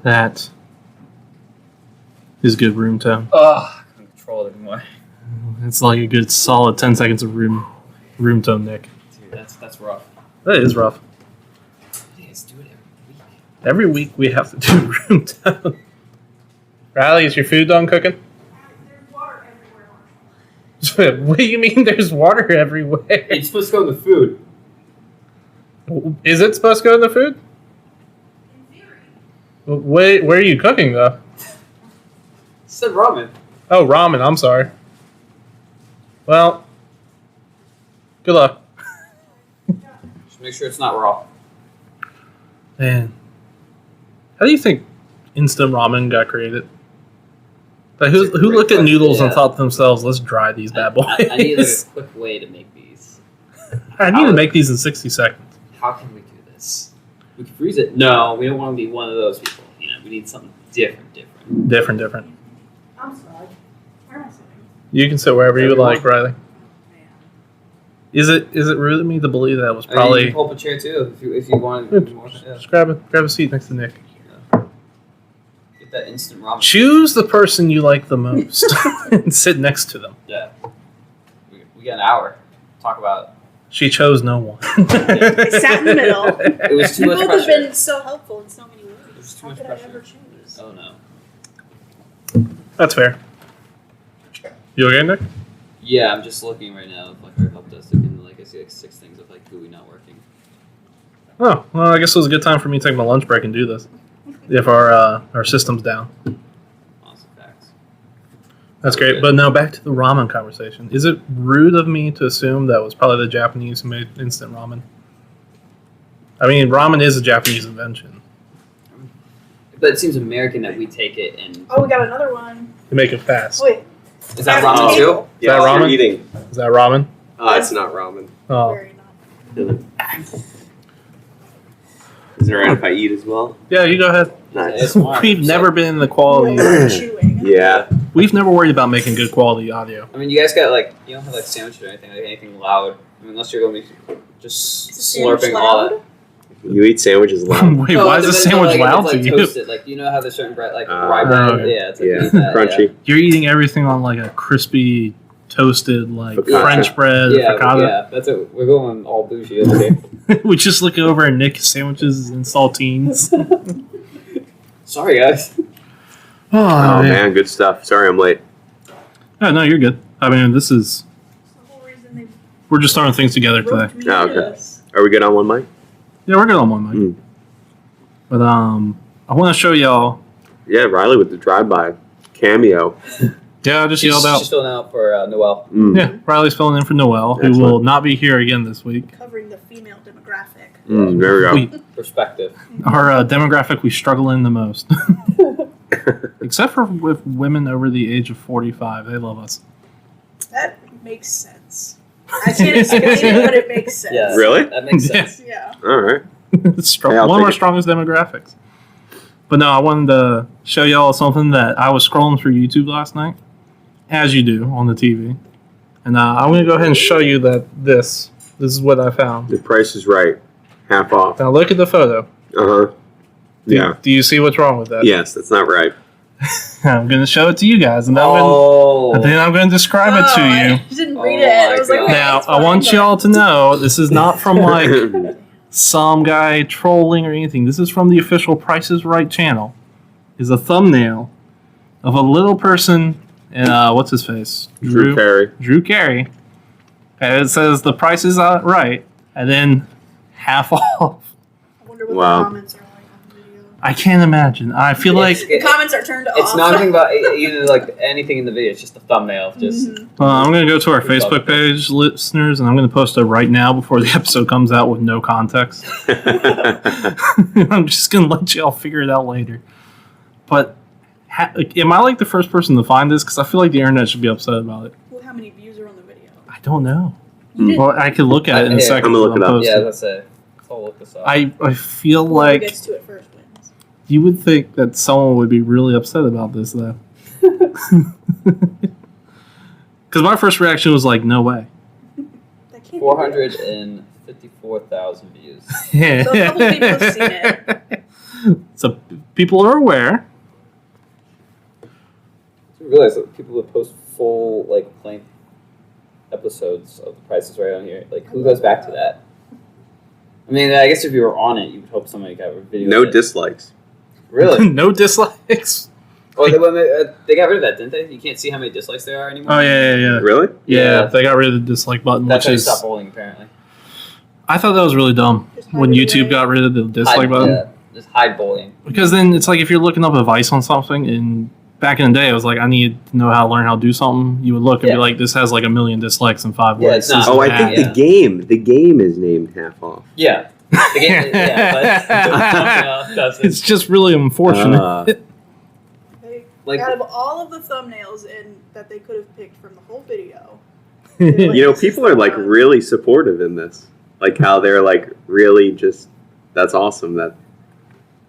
That is good room tone. I can't control it anymore. It's like a good solid 10 seconds of room tone, Nick. Dude, that's rough. That is rough. Let's do it every week. Every week we have to do room tone. Rylee, is your food done cooking? There's water everywhere, Marshal. What do you mean there's water everywhere? It's supposed to go in the food. Is it supposed to go in the food? In theory. Where are you cooking, though? It said ramen. Oh, ramen. I'm sorry. Well, good luck. Just make sure it's not raw. Man. How do you think instant ramen got created? Like, who looked at noodles and thought to themselves, let's dry these bad boys? I need like a quick way to make these. I need to make these in 60 seconds. How can we do this? We can freeze it. No, we don't want to be one of those people. You know, we need something different. Different. I'm sorry. Where am I sitting? You can sit wherever you would like, Rylee. Man. Is it rude of me to believe that was I mean, probably... you can pull up a chair too if you want. More. Yeah. Just grab a seat next to Nick. Get that instant ramen. Choose the person you like the most and sit next to them. Yeah. We got an hour. Talk about. She chose no one. I sat in the middle. It was too You much both have pressure. been so helpful in so many ways. It was too How much could pressure. I ever choose? Oh no. That's fair. You okay, Nick? Yeah, I'm just looking right now if like our help desk and like I see like 6 things of like GUI not working. Oh, well, I guess it was a good time for me to take my lunch break and do this. If our system's down. Awesome facts. That's great. But now back to the ramen conversation. Is it rude of me to assume that was probably the Japanese who made instant ramen? I mean, ramen is a Japanese invention. But it seems American that we take it and Oh, we got another one. You make it fast. Wait. is that ramen too? Is that ramen? Eating. Is that ramen? It's not ramen. Oh. Very not. Is it alright if I eat as well? Yeah, you go ahead. Nice. It's smart. We've never been in the quality. Chewing. Yeah. We've never worried about making good quality audio. I mean, you guys got like you don't have like sandwiches or anything, like anything loud. I mean, unless you're going to be just Is a sandwich slurping all loud? that. You eat sandwiches loud. Wait, No, why is it the depends sandwich on, like, loud if to it's, you? like, toasted. Like, you know how there's certain bread, like rye Oh, bread? okay. Yeah, it's like Yeah, you eat that, crunchy. You're eating everything on like a crispy, toasted, like Focaccia. French bread, Yeah, frittata. yeah, that's it. We're going all bougie over here. We just look over at Nick's sandwiches and saltines. Sorry, guys. Oh, man, good stuff. Sorry I'm late. Oh, no, you're good. I mean, this is... That's the whole reason they We're just throwing things together today. roped me Oh, into okay. this. Are we good on one mic? Yeah, we're good on one mic. But I want to show y'all... Yeah, Rylee with the drive-by cameo. Yeah, I just yelled out. She's filling out for Noelle. Yeah, Riley's filling in for Noelle, who Excellent. will not be here again this week. Covering the female demographic. There we go. Perspective. Our demographic we struggle in the most. Except for with women over the age of 45. They love us. That makes sense. I can't explain it, but it makes sense. Yeah, Really? That makes Yeah. sense. Yeah. All right. It's Hey, I'll one of take our it. strongest demographics. But no, I wanted to show y'all something that I was scrolling through YouTube last night, as you do on the TV. And I'm going to go ahead and show you that this is what I found. The price is right. Half off. Now look at the photo. Uh-huh. Yeah. Do you see what's wrong with that? Yes, that's not right. I'm going to show it to you guys, and then I'm going to describe it to you. I didn't read Oh it. my I was like, God. okay, Now, it's I want fine, y'all to know this is not from like some guy trolling or anything. This is from the official Price is Right channel. Is a thumbnail of a little person in what's his face? Drew Carey. Drew Carey. And it says the price is right, and then half off. I wonder what Wow. the comments are like on the video. I can't imagine. I feel like The comments are turned off. It's not anything about either like anything in the video. It's just a thumbnail. Just Mhm. I'm going to go to our Facebook page, listeners, and I'm going to post it right now before the episode comes out with no context. I'm just going to let y'all figure it out later. But am I like the first person to find this? Because I feel like the internet should be upset about it. Well, how many views are on the video? I don't know. You didn't- Well, I could look at it in a Yeah, second. I'm gonna look when it up. posting. yeah, let's say. I'll look this up. I feel Whoever like gets to it first wins. you would think that someone would be really upset about this, though. Because my first reaction was like, no way. That can't be 454,000 views. Yeah. So a couple people have seen it. So people are aware. I realize that people would post full like length episodes of The Price is Right on here. Like, who goes back to that? I mean, I guess if you were on it, you would hope somebody got a video. No of it. dislikes. Really? No dislikes. Oh, they got rid of that, didn't they? You can't see how many dislikes there are anymore. Oh yeah. Really? Yeah, they got rid of the dislike button, That's which how you is. stop bowling, apparently. I thought that was really dumb Just when hide it YouTube away. got rid of the dislike button. Yeah, just hide bowling. Because then it's like if you're looking up advice on something, and back in the day, it was like, I need to know how to learn how to do something. You would look and Yeah. be like, this has like 1 million dislikes and 5 Yeah, likes. it's not- This is Oh, I bad. think the game is named half off. Yeah. The game, yeah, but doesn't. It's just really unfortunate. They, Like- out of all of the thumbnails that they could have picked from the whole video, they were like, You know, this is people the are like one. really supportive in this. Like how they're like really just. That's awesome. That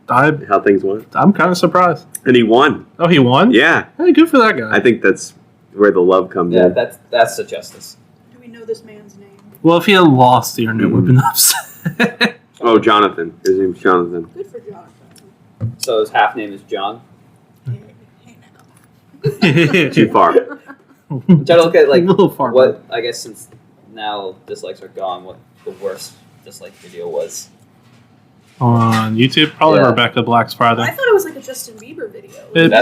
how things went. I'm kind of surprised. And he won. Oh, he won? Yeah, Hey, good for that guy. I think that's where the love comes Yeah, in. that's the justice. Do we know this man's name? Well, if he had lost, the internet would have been upset. Oh, Jonathan. His name's Jonathan. Good for Jonathan. So his half name is John. Hey, Too far. I'm trying to look at like a little far. what I guess since now dislikes are gone, what the worst dislike video was. On YouTube, probably Yeah. Rebecca Black's I Friday. thought it was like a Justin Bieber video.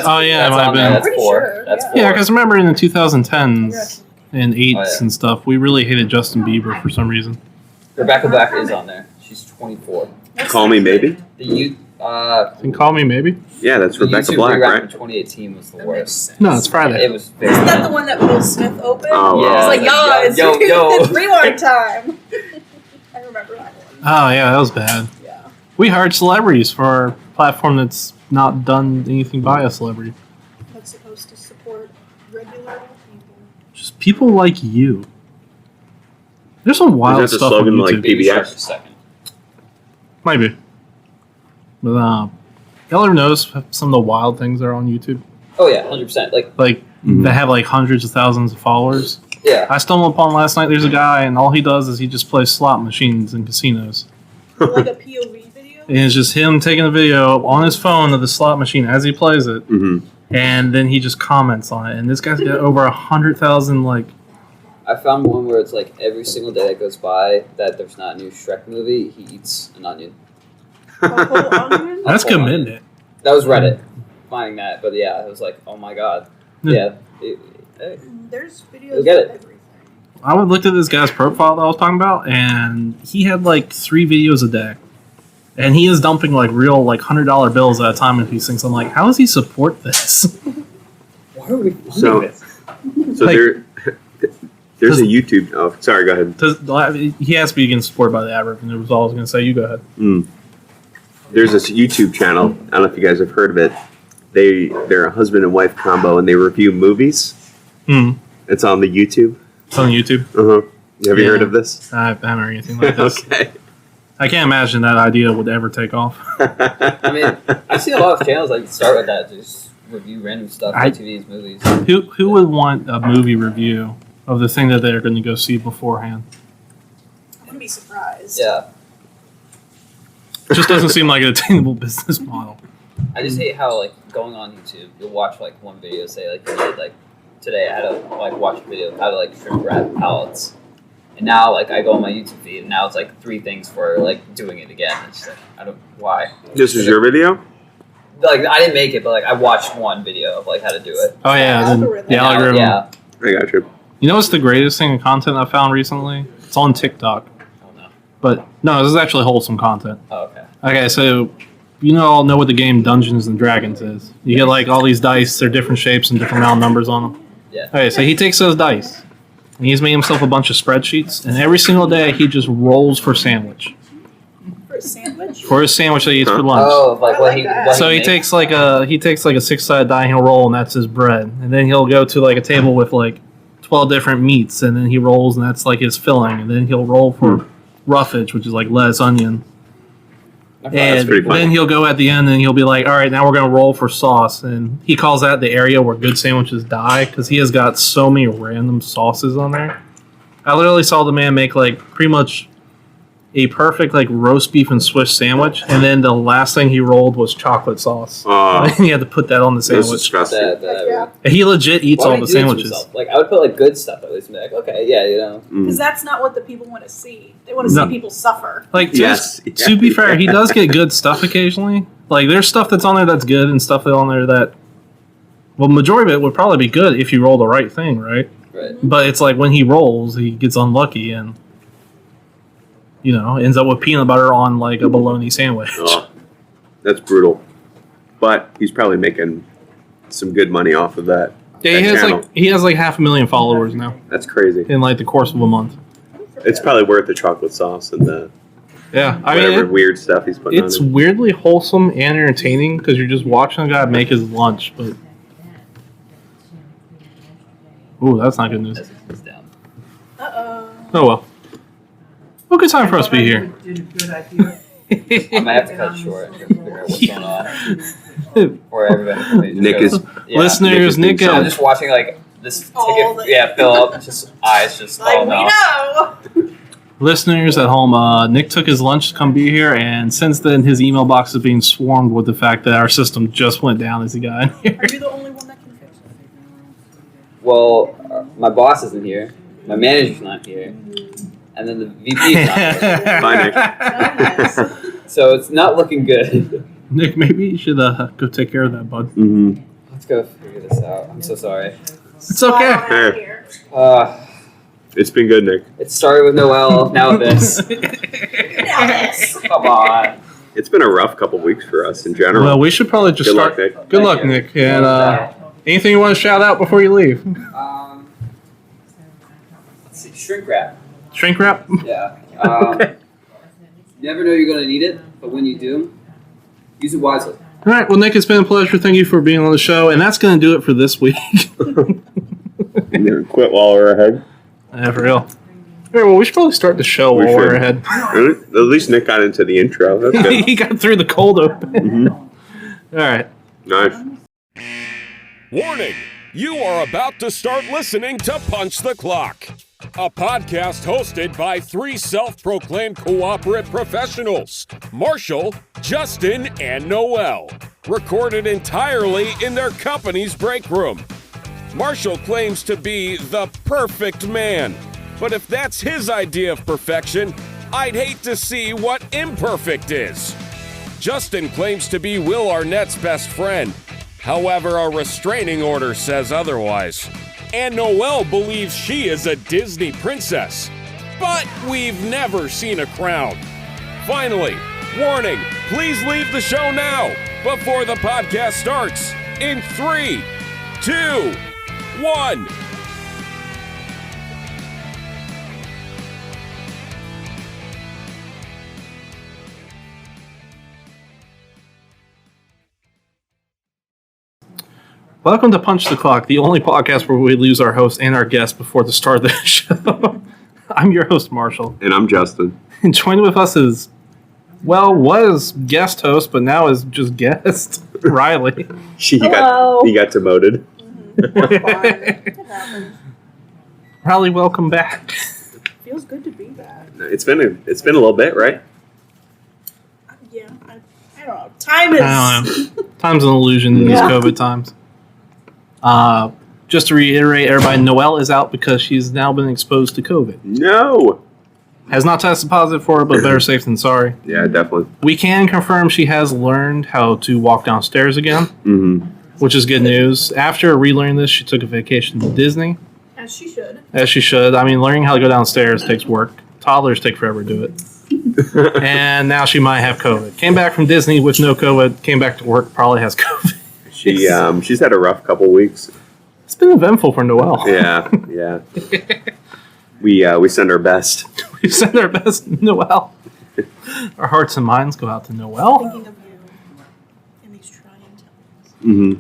Oh, yeah, it might have on been. there. That's Pretty 4. sure, That's yeah. 4. Yeah, because remember in the 2010s and 8s Oh, yeah. and stuff, we really hated Justin Bieber for some reason. Rebecca Black is on there. She's 24. What's Call that me name? maybe. The you And Call Me Maybe? Yeah, that's the Rebecca YouTube Black, rewrap right? from 2018 was the That makes worst. sense. No, it's Friday. It was very Isn't that bad. the one that Will Smith opened? Oh, Yeah. It's like, Yo, it's, yo, yo. it's rewind time. I remember that one. Oh, yeah, that was bad. Yeah. We hired celebrities for our platform that's not done anything by a celebrity. That's supposed to support regular people. Just people like you. There's some wild Is that the stuff on slogan, like, YouTube. Baby PBS? Shark a second. Maybe. But, y'all ever notice some of the wild things that are on YouTube? Oh yeah, 100%. Like Like, Mhm. that have like hundreds of thousands of followers. yeah, I stumbled upon last night, there's a guy, and all he does is he just plays slot machines in casinos. Like a POV video. And it's just him taking a video on his phone of the slot machine as he plays it, Mm-hmm. and then he just comments on it. And this guy's got over 100,000, like, I found one where it's like every single day that goes by that there's not a new Shrek movie, he eats an onion. A whole onion? that's Hold on. commitment. That was Reddit finding that, but yeah, it was like, oh my god, yeah. There's videos You'll get of it. everything. I would look at this guy's profile that I was talking about, and he had like 3 videos a day. And he is dumping like real like $100 bills at a time into these things. I'm like, how does he support this? Why are we So- this? So Like- there's a YouTube. Oh, sorry. Go ahead. He has to be getting supported by the ad revenue. Was all I was going to say. You go ahead. There's this YouTube channel. I don't know if you guys have heard of it. They're a husband and wife combo, and they review movies. It's on the YouTube. It's on YouTube. Uh huh. Have you Yeah. heard of this? I haven't heard anything like this. Okay. I can't imagine that idea would ever take off. I mean, I see a lot of channels like start with that, just review random stuff, TVs, movies. Who would want a movie review of the thing that they're going to go see beforehand? I wouldn't be surprised. Yeah, It just doesn't seem like an attainable business model. I just hate how like going on YouTube, you'll watch like one video, say like you did like today, I had to like watch a video of how to like shrimp wrap pallets, and now like I go on my YouTube feed, and now it's like 3 things for like doing it again. It's just, like I don't why. This is your video? Like I didn't make it, but like I watched one video of like how to do it. Oh yeah, The algorithm. the And now- algorithm. Yeah. I got you. You know what's the greatest thing in content I found recently? It's on TikTok. Oh no. But no, this is actually wholesome content. Oh okay. Okay, so you all know what the game Dungeons and Dragons is. You get like all these dice, they're different shapes and different amount of numbers on them. Yeah. Okay, so he takes those dice and he's made himself a bunch of spreadsheets, and every single day he just rolls for sandwich. For a sandwich? For his sandwich that he eats for lunch. Oh, like I what like he. that. What So he makes? takes like a 6-sided die and he'll roll, and that's his bread. And then he'll go to like a table with like 12 different meats, and then he rolls, and that's like his filling. And then he'll roll for roughage, which is like lettuce, onion. And pretty funny. then he'll go at the end and he'll be like, all right, now we're going to roll for sauce. And he calls that the area where good sandwiches die, because he has got so many random sauces on there. I literally saw the man make like pretty much a perfect like roast beef and Swiss sandwich, and then the last thing he rolled was chocolate sauce. And he had to put that on the That's sandwich. disgusting. Yeah. And he legit eats Why all would the he do it to sandwiches. himself? Like I would put like good stuff at least and be like, okay, yeah, you know. Because that's not what the people want to see. They want to see people suffer. Like Yes. to be fair, he does get good stuff occasionally. Like there's stuff that's on there that's good and stuff that's on there that, well, majority of it would probably be good if you roll the right thing, right? Right. But it's like when he rolls, he gets unlucky and, you know, ends up with peanut butter on like a bologna sandwich. Oh, that's brutal. But he's probably making some good money off of that. Yeah, he has like 500,000 followers now That's crazy. in like the course of a month. It's probably worth the chocolate sauce and the Yeah, I whatever mean, weird stuff he's putting it's on it. weirdly wholesome and entertaining because you're just watching a guy make his lunch. But ooh, that's not good news. As it comes down. Oh well. Well, good time for us to be here. I might have to cut it short and figure out what's going on. For everybody. Nick is Listeners, Nick, Nick is I'm just watching like this All ticket, the- fill up, just eyes just Like, falling we off. know. listeners at home, Nick took his lunch to come be here, and since then his email box is being swarmed with the fact that our system just went down as he got in here. Are you the only one that can fix it? Well, my boss isn't here, my manager's not here, and then the VP is not here. Bye, Nick. Nice. So it's not looking good. Nick, maybe you should go take care of that, bud. Mm-hmm. Let's go figure this out. I'm so sorry. It's okay. Spot on here. It's been good, Nick. It started with Noelle, now this. Now this. Come on. It's been a rough couple weeks for us in general. Well, we should probably just Good start. luck, Nick. Good luck, Thank you. Nick. And anything you want to shout out before you leave? Let's see, shrink wrap. Shrink wrap. Yeah. You never know you're going to need it, but when you do, use it wisely. All right. Well, Nick, it's been a pleasure. Thank you for being on the show, and that's going to do it for this week. Quit while we're ahead. Yeah, for real. All right. Well, we should probably start the show We while we're should. ahead. At least Nick got into the intro. That's good. He got through the cold open. Mhm. All right. Nice. Warning! You are about to start listening to Punch the Clock, a podcast hosted by three self-proclaimed cooperate professionals, Marshall, Justin, and Noelle, recorded entirely in their company's break room. Marshall claims to be the perfect man, but if that's his idea of perfection, I'd hate to see what imperfect is. Justin claims to be Will Arnett's best friend. However, a restraining order says otherwise. And Noelle believes she is a Disney princess. But we've never seen a crown. Finally, warning, please leave the show now before the podcast starts. In 3, 2, 1. Welcome to Punch the Clock, the only podcast where we lose our host and our guest before the start of the show. I'm your host, Marshall. And I'm Justin. And joined with us is, well, was guest host, but now is just guest, Rylee. Hello. He got demoted. It happens. Rylee, welcome back. Feels good to be back. It's been a little bit, right? Yeah, I don't know. Time is. I don't know. Time's an illusion in these Yeah. COVID times. Just to reiterate, everybody, Noelle is out because she's now been exposed to COVID. No. Has not tested positive for it, but better safe than sorry. Yeah, definitely. We can confirm she has learned how to walk downstairs again, Mm-hmm. which is good news. After relearning this, she took a vacation to Disney, As she should. as she should. I mean, learning how to go downstairs takes work. Toddlers take forever to do it. And now she might have COVID. Came back from Disney with no COVID, came back to work, probably has COVID. She's had a rough couple weeks. It's been eventful for Noelle. Yeah. We send our best. We send our best to Noelle. Our hearts and minds go out to Noelle. Thinking of you in these trying times.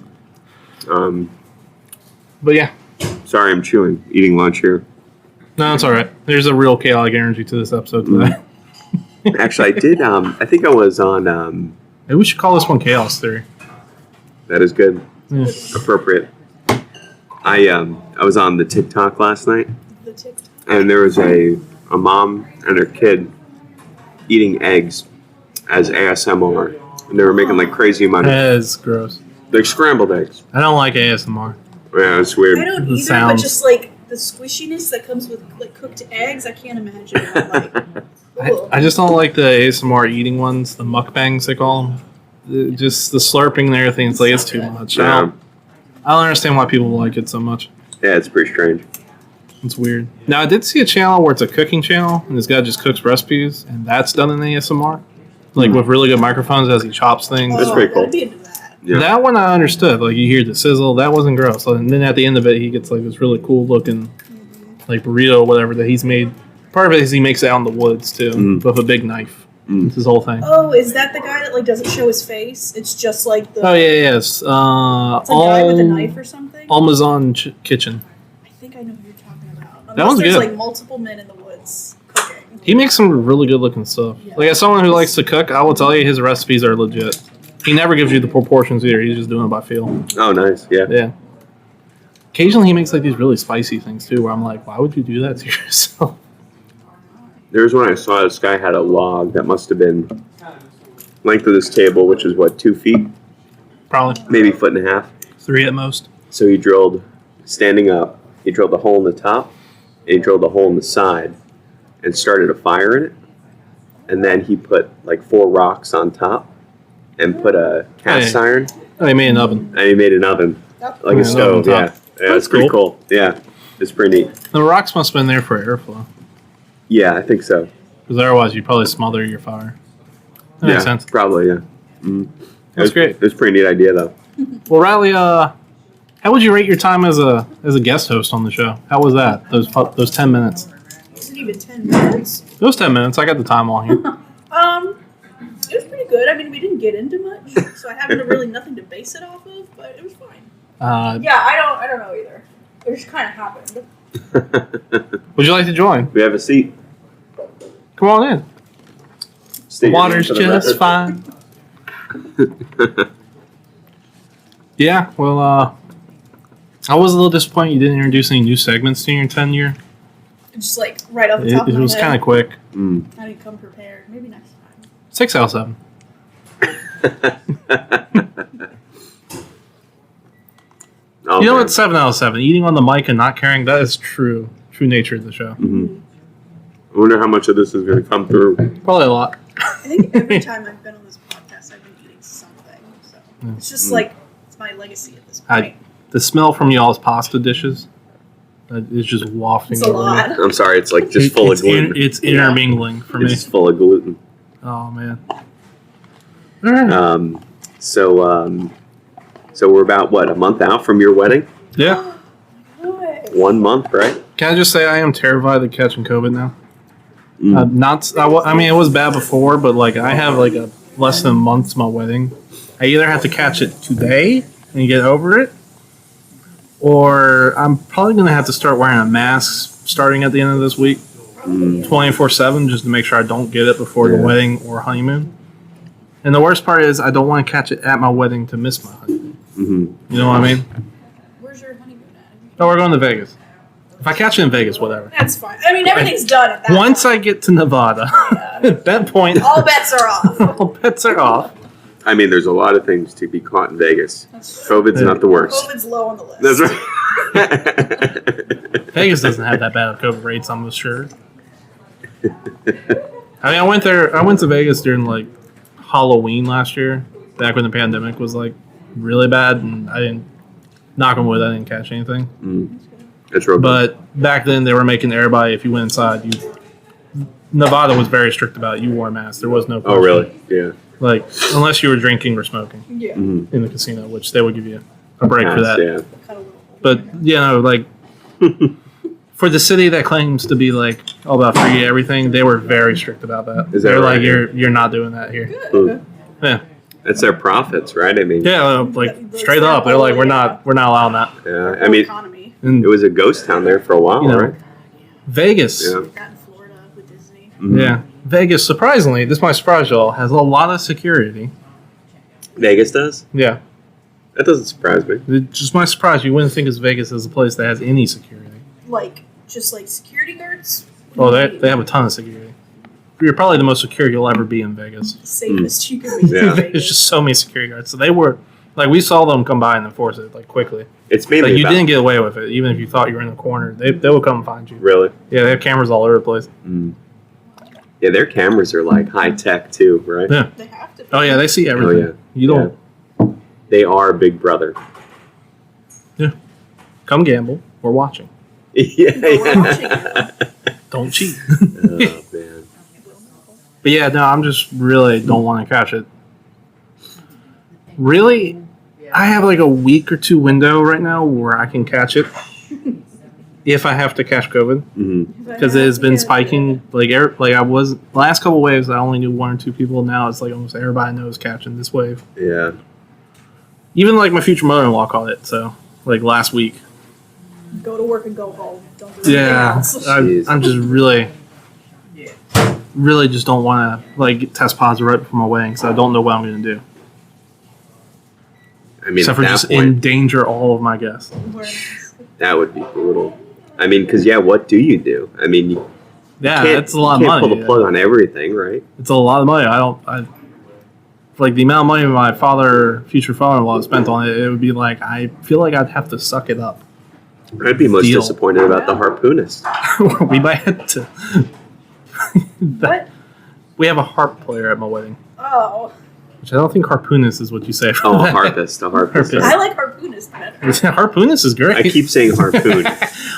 Mm-hmm. But yeah, Sorry, I'm eating lunch here. no, it's all right. There's a real chaotic energy to this episode today. Actually, I did. I think I was on. Maybe we should call this one Chaos Theory. That is good. Yeah. Appropriate. I was on the TikTok last night, The TikTok. and there was a mom and her kid, eating eggs as ASMR, and they were making like crazy amount of That is gross. like scrambled eggs. I don't like ASMR. Yeah, it's weird. I don't The either, sounds. but just like the squishiness that comes with like cooked eggs, I can't imagine. I'm like, I just don't like the ASMR eating ones, the mukbangs they call them. Just the slurping and everything. It's like it's too much. Yeah. I don't understand why people like it so much. Yeah, it's pretty strange. It's weird. Now I did see a channel where it's a cooking channel, and this guy just cooks recipes, and that's done in ASMR, like with really good microphones as he chops things. That's pretty cool. I'd be into that. Yeah. That one I understood. Like you hear the sizzle, that wasn't gross. And then at the end of it, he gets like this really cool looking, like burrito or whatever that he's made. Part of it is he makes it out in the woods too, with a big knife. It's his whole thing. Oh, is that the guy that like doesn't show his face? It's just like the. Oh yeah, yes. It's a guy with a knife or something. Amazon Kitchen. I think I know who you're talking about. Unless That one's there's good. like multiple men in the woods cooking. He makes some really good looking stuff. Yeah. Like as someone who likes to cook, I will tell you his recipes are legit. He never gives you the proportions either. He's just doing it by feel. Oh, nice. Yeah. Yeah. Occasionally he makes like these really spicy things too, where I'm like, why would you do that to yourself? There's one I saw. This guy had a log that must have been length of this table, which is what, 2 feet, Probably maybe 1.5 feet. 3 at most. So he drilled, standing up, he drilled a hole in the top, and he drilled a hole in the side, and started a fire in it. And then he put like 4 rocks on top, and put a cast Hey. iron, Oh, he made an oven. and he made an oven, That's like Yeah, a stove. an oven Yeah, top. yeah, it's pretty cool. Yeah, it's pretty neat. The rocks must have been there for airflow, Yeah, I think so. because otherwise you'd probably smother your fire. That yeah, makes sense. Probably. Yeah. Mm. That's great. It's a pretty neat idea, though. Well, Rylee, how would you rate your time as a guest host on the show? How was that? Those 10 minutes. It wasn't even 10 minutes. Those 10 minutes. I got the time on here. It was pretty good. I mean, we didn't get into much, so I have really nothing to base it off of, but it was fine. Yeah, I don't know either. It just kind of happened. Would you like to join? We have a seat. Come on in. State your Water's name for the just record. fine. Yeah, well, I was a little disappointed you didn't introduce any new segments to your 10 year. Just like right off the top It of my was head. kind of quick. I didn't come prepared. Maybe next time. 6 out of 7. Oh, You know man. what? 7 out of 7. Eating on the mic and not caring, that is true nature of the show. Mhm. I wonder how much of this is going to come through. Probably a lot. I think every time I've been on this podcast, I've been eating something. So it's just like it's my legacy at this point. The smell from y'all's pasta dishes is just wafting It's a over me. lot. I'm sorry, it's like just full of gluten. It's intermingling for me. It's full of gluten. Oh, man. All right. So we're about, what, a month out from your wedding? Yeah. Good. 1 month, right? Can I just say I am terrified of catching COVID now? Mm. I mean, it was bad before, but like I have like a less than a month to my wedding. I either have to catch it today and get over it, or I'm probably going to have to start wearing a mask starting at the end of this week, 24/7, just to make sure I don't get it before the Yeah. wedding or honeymoon. And the worst part is I don't want to catch it at my wedding to miss my honeymoon. Mm-hmm. You know what I mean? Where's your honeymoon at? Oh, we're going to Vegas. If I catch it in Vegas, whatever. That's fine. I mean, everything's done at that Once point. I get to Nevada, at that point, All bets are off. all bets are off. I mean, there's a lot of things to be caught in Vegas. That's true. COVID's not the worst. COVID's low on the list. That's right. Vegas doesn't have that bad of COVID rates, I'm sure. I mean, I went to Vegas during like Halloween last year, back when the pandemic was like really bad, and I didn't, knock on wood, I didn't catch anything. That's real good. But back then they were making everybody, if you went inside, Nevada was very strict about it. You wore a mask. There was no Oh, question. really? Yeah. Like, unless you were drinking or smoking Yeah. Mm-hmm. in the casino, which they would give you a break for that. Yeah. Cut a little. But, you know, like, for the city that claims to be, like, all about free everything, they were very strict about that. Is that They're like, right? you're not doing that here. Good. Yeah. That's their profits, right? I mean, Yeah, like, straight up. They're like, we're not allowing that. yeah. I mean, Economy. And it was a ghost town there for a while, You know, right? Vegas. Yeah. Got in Florida with Disney. Mhm. Yeah. Vegas, surprisingly, this might surprise y'all, has a lot of security. Vegas does? Yeah. That doesn't surprise me. It just might surprise you. You wouldn't think of Vegas as a place that has any security. Like, just like security guards? Oh, they have a ton of security. you're probably the most secure you'll ever be in Vegas. The safest you could be. Yeah. There's just so many security guards. So they were like, we saw them come by and enforce it like quickly. It's mainly Like you about, didn't get away with it, even if you thought you were in the corner. They will come find you. really. Yeah, they have cameras all over the place. Yeah, their cameras are like high tech too, right? Yeah. They have to be. Oh yeah, they see everything. Oh, yeah. You don't They are Big Brother. come gamble. We're watching. Yeah. We're watching you. Don't cheat. Oh man. But yeah, no, I'm just really don't want to catch it. Really, I have like a week or two window right now where I can catch it. If I have to catch COVID, because it has been spiking. Like I was the last couple waves, I only knew 1 or 2 people. Now it's like almost everybody knows catching this wave. Yeah. Even like my future mother-in-law caught it. So like last week. Go to work and go home. Don't do anything Yeah, else. I'm just really just don't want to like test positive right before my wedding, so I don't know what I'm going to do. I mean, Except at for that just point, endanger all of my guests. that would be brutal. I mean, because what do you do? I mean, you Yeah, can't, that's a lot of you money. can't pull the plug on everything, right? It's a lot of money. Like the amount of money my future father-in-law spent on it, it would be like, I feel like I'd have to suck it up. I'd be most Deal. disappointed about the harpoonist. We might have to. What? We have a harp player at my wedding, Oh. which I don't think harpoonist is what you say. For Oh, a that. harpist. Harpist. I like harpoonist better. Harpoonist is great. I keep saying harpoon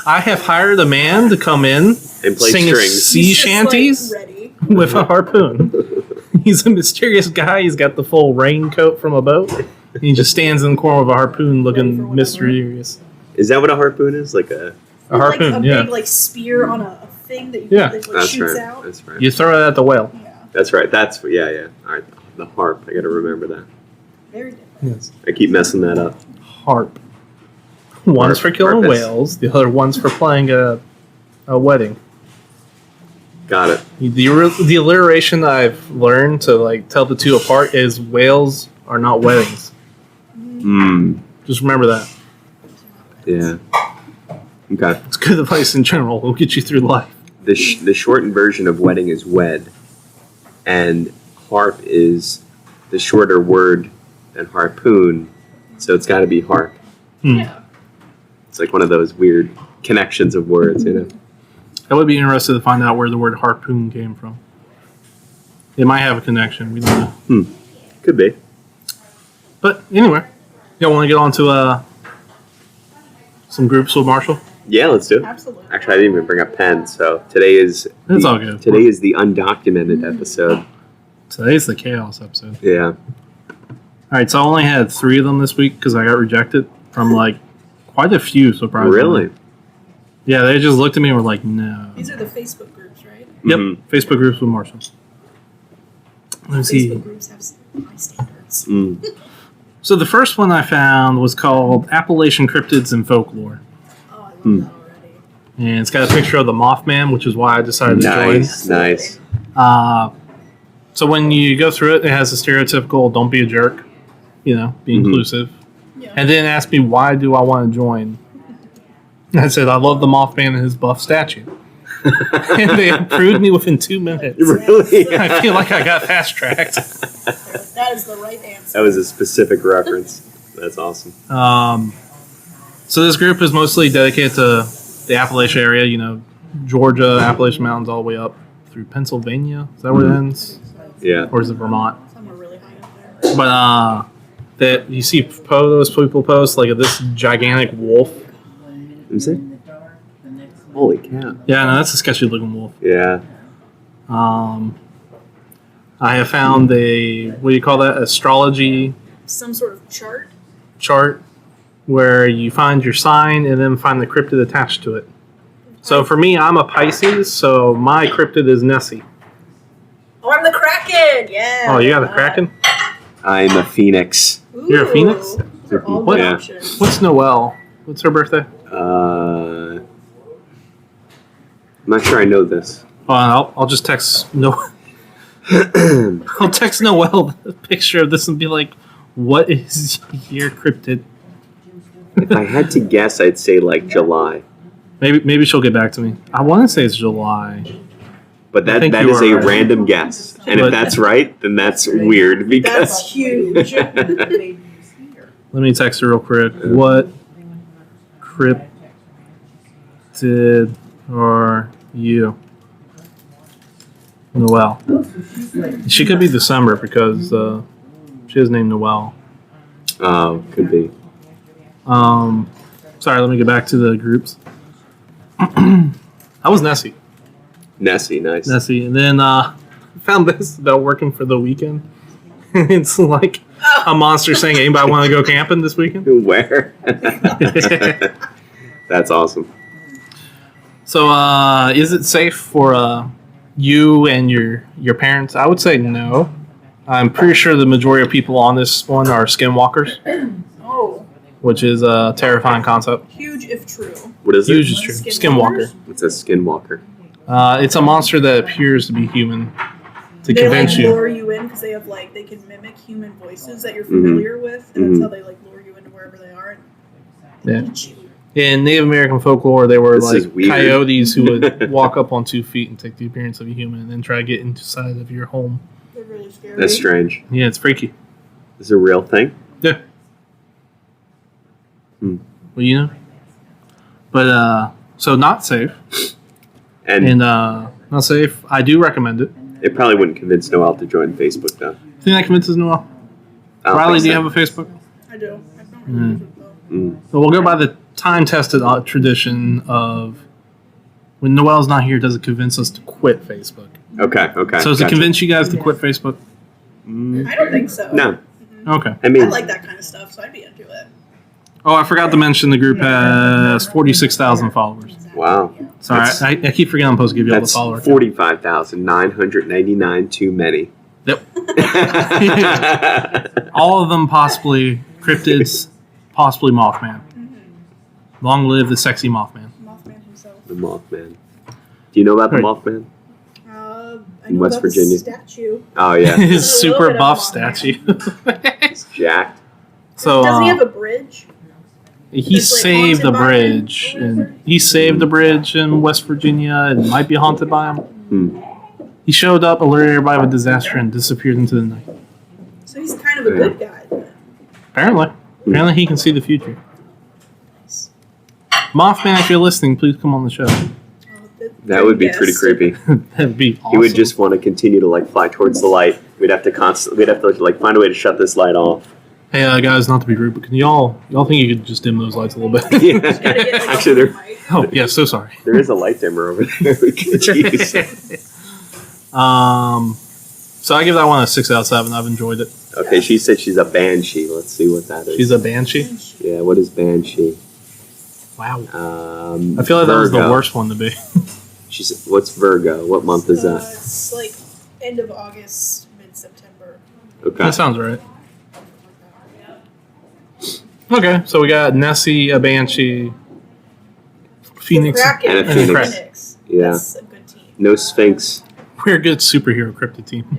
I have hired a man to come in, and play sing strings. sea He's just, shanties like, ready. with a harpoon. He's a mysterious guy. He's got the full raincoat from a boat. He just stands in the corner with a harpoon, Ready for looking whatever. mysterious. Is that what a harpoon is? Like a... A harpoon, like a yeah. big like spear on a thing that you Yeah. that, like, That's shoots right. out. That's right. You throw it at the whale. Yeah. That's right. That's yeah. All right. The harp. I got to remember that. Very different. Yes. I keep messing that up. Harp. One's for killing Harpist. whales. The other one's for playing a wedding. Got it. The alliteration I've learned to like tell the two apart is whales are not weddings. Just remember that. Yeah. Okay. It's good advice in general. It'll get you through life. The shortened version of wedding is wed, and harp is the shorter word than harpoon, so it's got to be harp. Yeah. It's like one of those weird connections of words, you know. I would be interested to find out where the word harpoon came from. It might have a connection. We don't know. Could be. But anyway, y'all want to get on to some groups with Marshall? Yeah, let's do it. Absolutely. Actually, I didn't even bring up pen, so today is It's all good. Today is the undocumented episode. Today's the chaos episode. Yeah. All right, so I only had 3 of them this week because I got rejected from like quite a few, surprisingly. Really? Yeah, they just looked at me and were like, no. These are the Facebook groups, right? Yep, Mhm. Facebook groups with Marshall. Let's see. Facebook groups have high standards. So the first one I found was called Appalachian Cryptids and Folklore. Oh, I love that already. And it's got a picture of the Mothman, which is why I decided to Nice. join. So when you go through it, it has a stereotypical "don't be a jerk," be inclusive, Yeah. and then asked me why do I want to join. I said I love the Mothman and his buff statue, and they approved me within 2 minutes. Really? I feel like I got fast tracked. That is the right answer. That was a specific reference. That's awesome. So this group is mostly dedicated to the Appalachia area. Georgia, Appalachian Mountains, all the way up through Pennsylvania. Is that where it ends? Yeah. Or is it Vermont? Somewhere really high up there. But that you see those people post like this gigantic wolf. Is it? Holy cow. Yeah, no, that's a sketchy looking wolf. Yeah. I have found a astrology Some sort of chart. chart where you find your sign and then find the cryptid attached to it. So for me, I'm a Pisces, so my cryptid is Nessie. Oh, I'm the Kraken! Yeah. Oh, you got a Kraken? I'm a phoenix. Ooh. You're a Phoenix? Those are all What? good Yeah. options. What's Noelle? What's her birthday? I'm not sure I know this. I'll just text I'll text Noelle a picture of this and be like, "What is your cryptid?" If I had to guess, I'd say like July. Maybe she'll get back to me. I want to say it's July. But that think is you a are right. random guess. And if But- that's right, then that's weird because That's huge. Let me text her real quick. What cryptid are you? Noelle. She could be December because she is named Noelle. oh, could be. Sorry, let me get back to the groups. That was Nessie. Nessie, nice. Nessie. And then found this about working for the weekend. It's like a monster saying, anybody want to go camping this weekend? Where? That's awesome. So, is it safe for you and your parents? I would say no. I'm pretty sure the majority of people on this one are skinwalkers, Oh, which is a terrifying concept. huge if true. What is Huge it? is true. Skinwalkers? Skinwalker. It's a skinwalker. It's a monster that appears to be human to They convince like you. lure you in because they have like they can mimic human voices that you're familiar with, and that's how they like lure you into wherever they are. And Yeah. eat you. In Native American folklore, they were This is like weird. coyotes who would walk up on 2 feet and take the appearance of a human and then try to get inside of your home. They're really scary. That's strange. Yeah, it's freaky. This is a real thing? Yeah. Hmm. Well, you know. But, so not safe. And Not safe. I do recommend it. it probably wouldn't convince Noelle to join Facebook, though. Think that convinces Noelle? I don't Rylee, think do you so. have a Facebook? I do. I don't really use it though. So we'll go by the time-tested tradition of when Noelle's not here, does it convince us to quit Facebook? Okay. So does it gotcha. convince you guys to quit Facebook? I don't think so. No. Okay. I mean, I like that kind of stuff, so I'd be into it. Oh, I forgot to mention the group has 46,000 followers. wow. Sorry, That's- I keep forgetting I'm supposed to give you all the That's followers. 45,999 too many. Yep. All of them possibly cryptids, possibly Mothman. Long live the sexy Mothman. Mothman himself. The Mothman. Do you know about the Right. Mothman? I In know West about Virginia. the statue. Oh, yeah. His A little super bit of buff Mothman. statue. It's jacked. So Doesn't he have a bridge? he It's, like, saved the haunted by him bridge, or whatever? and he saved the bridge in West Virginia. It might be haunted by him. Hmm. He showed up, alerted everybody of a disaster, and disappeared into the night. So he's kind of a good guy. Then. Apparently, he can see the future. Mothman, if you're listening, please come on the show. That would be pretty Yes. creepy. That'd be awesome. He would just want to continue to like fly towards the light. We'd have to like find a way to shut this light off. Hey, guys, not to be rude, but can y'all think you could just dim those lights a little bit? Yeah. Gotta get, like, Actually, a there mic. Oh, yeah, so sorry. there is a light dimmer over there we could use. So I give that one a 6 out of 7. I've enjoyed it. Okay, she said she's a banshee. Let's see what that is. She's a banshee. Yeah, what is banshee? Wow. I I feel like that was the worst one to be. She said, "What's Virgo? What month is that?" It's like end of August, mid-September. Okay. That sounds right. Okay, so we got Nessie, a banshee, Phoenix. Kraken And a Phoenix. Phoenix. Yeah. That's a good team. No Sphinx. We're a good superhero cryptid team.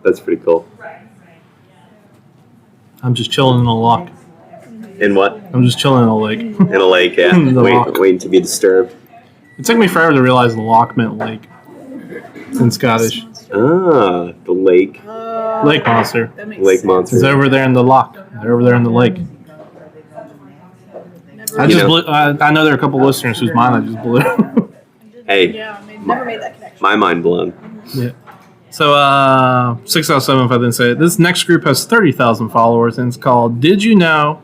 That's pretty cool. I'm just chilling in a lock. In what? I'm just chilling in a lake. In a lake, yeah. The lock. Waiting to be disturbed. It took me forever to realize the lock meant lake in Scottish. Ah, the lake. Lake monster. That makes Lake sense. monster. It's over there in the lock. They're over there in the lake. Never, I You just know- blew, I know there are a couple listeners whose mind I just blew. Hey. Yeah, never made that connection. My mind blown. Yeah. So, 6 out of 7 if I didn't say it. This next group has 30,000 followers, and it's called Did You Know?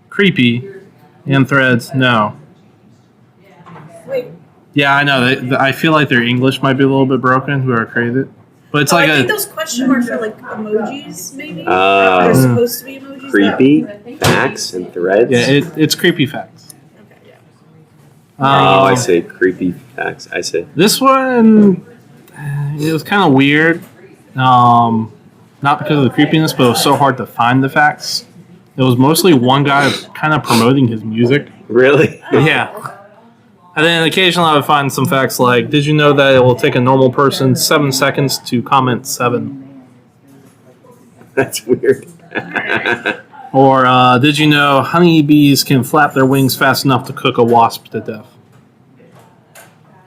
Creepy. And threads, no. Wait, Yeah, I know. I feel like their English might be a little bit broken, whoever created it. But it's like I think a... those question marks are like emojis, maybe. Oh. They're supposed to be emojis. Creepy, facts, and threads. Yeah, it's creepy facts. Okay, yeah. Oh, I say creepy facts. I say. This one, it was kind of weird. Not because of the creepiness, but it was so hard to find the facts. It was mostly one guy kind of promoting his music. Really? Yeah. And then occasionally I would find some facts like, did you know that it will take a normal person 7 seconds to comment 7? That's weird. Or did you know honeybees can flap their wings fast enough to cook a wasp to death?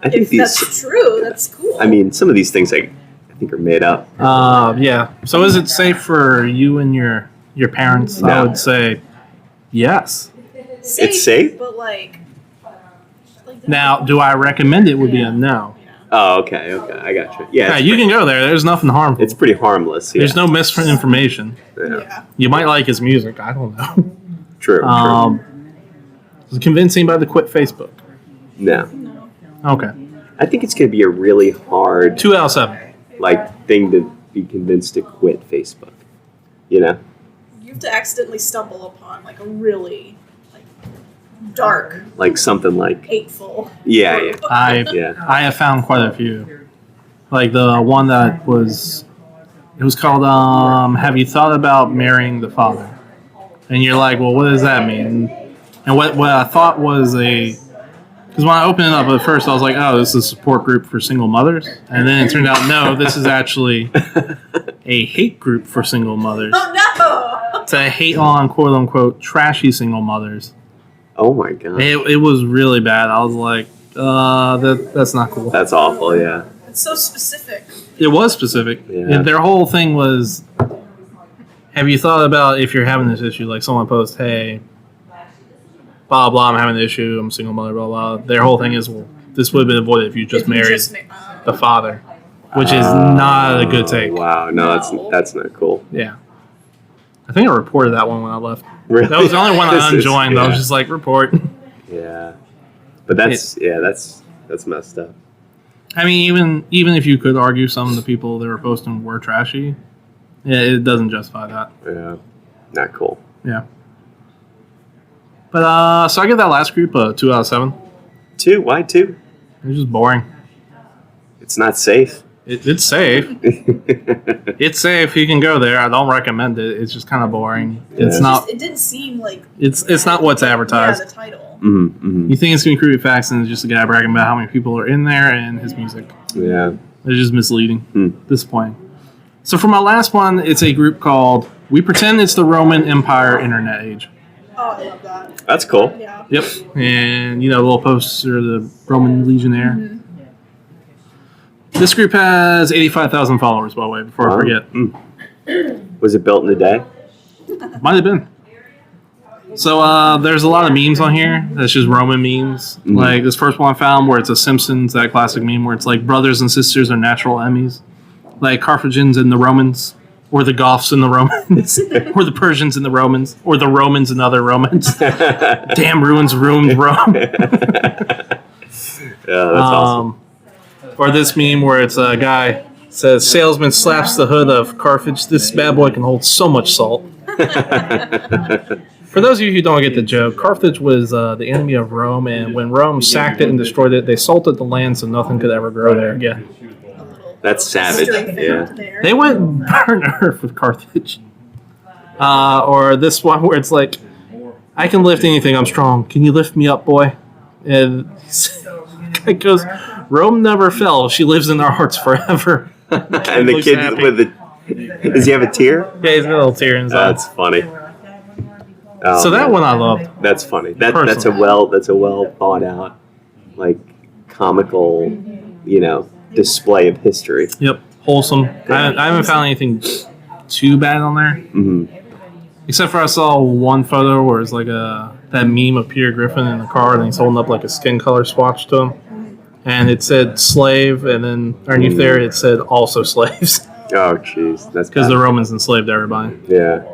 I think If that's true, that's cool. I mean, some of these things I think are made up. Yeah. So is it safe for you and your parents? No. I would say yes. It's safe? But like Now, do I recommend it? Would be a no. Oh, okay, I got you. Yeah, Yeah, you can go there. There's nothing harmful. it's pretty harmless. Yeah. There's no misinformation. Yeah. You might like his music. I don't know. True. Was it convincing by the quit Facebook? No. Okay. I think it's going to be a really hard 2 out of 7. thing to be convinced to quit Facebook. You know? You have to accidentally stumble upon like a really dark, Like something like hateful. yeah. I have found quite a few. Like the one that was, it was called Have You Thought About Marrying the Father? And you're like, well, what does that mean? And what I thought was because when I opened it up at first, I was like, oh, this is a support group for single mothers. And then it turned out, no, this is actually a hate group for single mothers. Oh no! To hate on quote unquote trashy single mothers. Oh my god. It was really bad. I was like, that's not cool. That's awful, yeah. It's so specific. It was specific. Yeah. Their whole thing was, have you thought about if you're having this issue? Like someone posts, hey, blah, blah, I'm having an issue. I'm a single mother, blah, blah. Their whole thing is, well, this would have been avoided if you just married the father, which is not a good take. Wow, no, that's not cool. Yeah. I think I reported that one when I left. Really? That was the only one I unjoined. Yeah. I was just like, report. Yeah. But that's messed up. I mean, even if you could argue some of the people that were posting were trashy, it doesn't justify that. Yeah. Not cool. Yeah. But so I give that last group a 2 out of 7. 2? Why 2? It was just boring. It's not safe. It's safe. It's safe. You can go there. I don't recommend it. It's just kind of boring. Yeah. It's not. It didn't seem like It's not what's advertised. Yeah, the title. Mm-hmm. You think it's gonna be creepy facts, and it's just a guy bragging about how many people are in there and his music. Yeah. It's just misleading. Disappointing. So for my last one, it's a group called We Pretend It's the Roman Empire Internet Age. Oh, I love that. That's cool. Yeah. Yep. And, the little poster of the Roman Legionnaire. Mm-hmm. This group has 85,000 followers, by the way, before I forget. Was it built in a day? Might have been. So there's a lot of memes on here. That's just Roman memes. Mm-hmm. Like this first one I found where it's a Simpsons, that classic meme where it's like brothers and sisters are natural enemies. Like Carthaginians and the Romans. Or the Goths and the Romans. Or the Persians and the Romans. Or the Romans and other Romans. Damn ruins ruined Rome. Yeah, that's awesome. Or this meme where it's a guy says, salesman slaps the hood of Carthage. This bad boy can hold so much salt. For those of you who don't get the joke, Carthage was the enemy of Rome, and when Rome sacked it and destroyed it, they salted the land so nothing could ever grow there again. That's savage. Yeah. They went burn earth with Carthage. Or this one where it's like, I can lift anything, I'm strong. Can you lift me up, boy? And it goes, Rome never fell. She lives in our hearts forever. And the kid happy. with the... Does he have a tear? Yeah, he's got a little tear in his eye. That's funny. Oh, So that man. one I loved. That's funny. That's Personally. a well thought out, like comical, display of history. Yep, wholesome. I haven't found anything too bad on there. Mm-hmm. Except for I saw one photo where it's like that meme of Peter Griffin in the car and he's holding up like a skin color swatch to him. And it said slave, and then underneath there it said also slaves. Oh, jeez, that's Because bad. the Romans enslaved everybody. Yeah.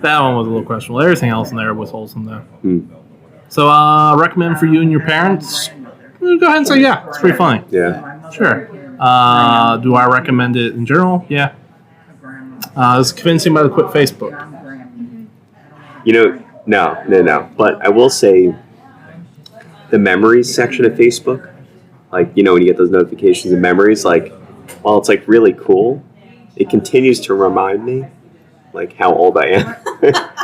That one was a little questionable. Everything else in there was wholesome, though. Hmm. So, recommend for you and your parents? Go ahead and say yeah. It's pretty funny. Yeah. Sure. Do I recommend it in general? Yeah. It's convincing by the quit Facebook. No. But I will say, the memories section of Facebook, like when you get those notifications of memories, like while it's like really cool, it continues to remind me like how old I am.